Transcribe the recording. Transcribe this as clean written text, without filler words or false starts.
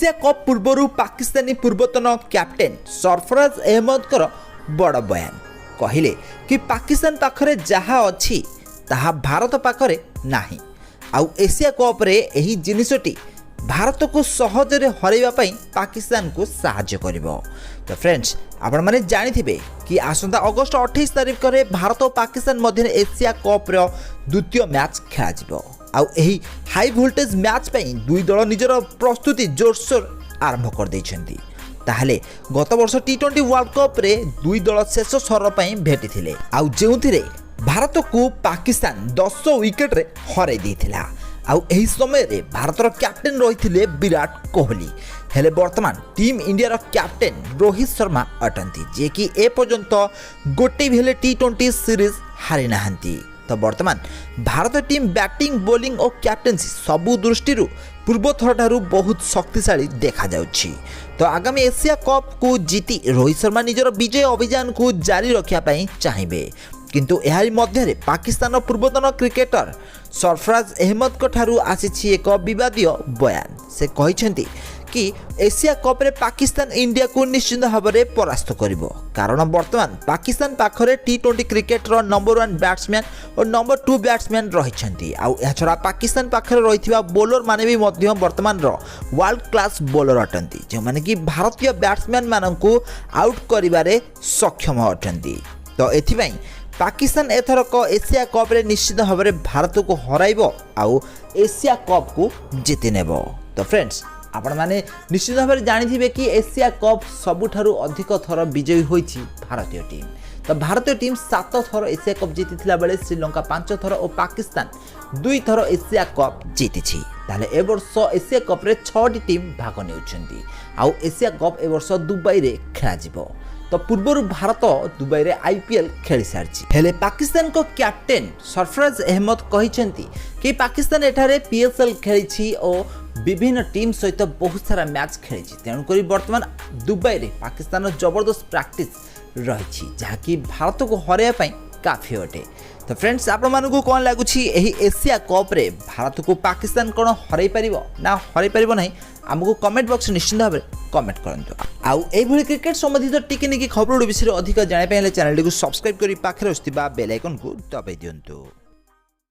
Asia cup पूर्व पाकिस्तानी पूर्वतन captain Sarfaraz Ahmad बड़ बयान कहले कि पाकिस्तान पाखरे जहा अच्छी ताहा भारत पाखरे नाही। आउ एशिया कप रे एही जिनिसटी भारत को सहजरे हरैबा पई पाकिस्तान को सहाय्य करिवो। तो फ्रेंड्स आपण माने जानिथिबे कि आसंता अगस्त 28 तारिख रे भारत और पाकिस्तान मध्य एशिया कप रो द्वितीय मैच खेला जिवो। आउ एही हाई वोल्टेज मैच पई दुई दल निजर प्रस्तुति जोरसोर आरंभ कर दैछंती। ताहले गत वर्ष टी20 वर्ल्ड कप रे दुई दल शेष स्वर पई भेटी थिले। आउ जेउथिरे भारत को पाकिस्तान 10 विकेट रे हरै दैथिला। आउ एही समय रे भारतर कैप्टेन रहिथिले विराट कोहली। हेले वर्तमान टीम इंडिया रो कैप्टेन रोहित शर्मा अटंती जे कि ए पर्यंत गोटे भी हेले टी20 सीरीज हारि नाहंती। तो वर्तमान भारत टीम बैटिंग बॉलिंग और कैप्टेंसी सबु दृष्टि पूर्व थर ठारू बहुत शक्तिशाली देखा जाउछि। तो आगामी एशिया कप को जीति रोहित शर्मा निजर विजय अभियान को जारी रखिया पई चाहिबे। किंतु एहारी मध्य पाकिस्तान पूर्वतन क्रिकेटर सरफराज अहमद को ठारू आसीछि एक विवादीय बयान। से कहिसेंती कि एशिया कप रे पाकिस्तान इंडिया को निश्चित भाव में परास्त करिवो, कारण वर्तमान पाकिस्तान पाखरे टी20 क्रिकेट रो नंबर 1 बैट्समैन और नंबर 2 बैट्समैन रहिछंती। आउ एहा छरा पाकिस्तान पाखरे रहिथिबा बॉलर माने भी मध्य वर्तमान रो वर्ल्ड क्लास बॉलर अटंती, जे माने कि भारतीय बैट्समैन माननकु आउट करिबारे सक्षम अटंती। तो एथिबाई पाकिस्तान एथरक एशिया कप रे निश्चित भाव में भारत को हराइबो आउ एशिया कप को जीति नेबो। तो फ्रेंड्स आपण माने निश्चित भाव में जानिथिबे कि एशिया कप सबुठारु अधिक थर विजयी होईछि भारतीय टीम। तो भारतीय टीम 7 थर एशिया कप जीतिथिला बेले श्रीलंका 5 थर और पाकिस्तान 2 थर एशिया कप जीतिछि। ताले ए वर्ष एशिया कप रे 6टी टीम भाग नेउछंती। आउ एशिया कप ए वर्ष दुबई रे खेला जिवो। तो पूर्वर भारत दुबई रे आईपीएल खेली सारछि। हेले पाकिस्तान को कैप्टेन सरफराज अहमद कहिसेंती कि पाकिस्तान एठारे पीएसएल खेलिछि और विभिन्न टीम सहित बहुत सारा मैच खेली। तेणुक वर्तमान दुबई रे पाकिस्तान जबरदस्त प्रैक्टिस रही जहाँकि भारत को हरैया पई काफी अटे। तो फ्रेंड्स आपण मानकु कोन लागुछि एही एशिया कप रे भारत को पाकिस्तान कोन हरै परिबो ना हरै परिबो नै, हमको कमेंट बॉक्स निश्चित भाव में कमेंट करंतु। आउ एई भली क्रिकेट संबंधित टिके निकी खबर विषय अधिक जाने पे चैनल को सब्सक्राइब करी पाखरे आस्थिबा बेल आइकन को दबाई दियंतु।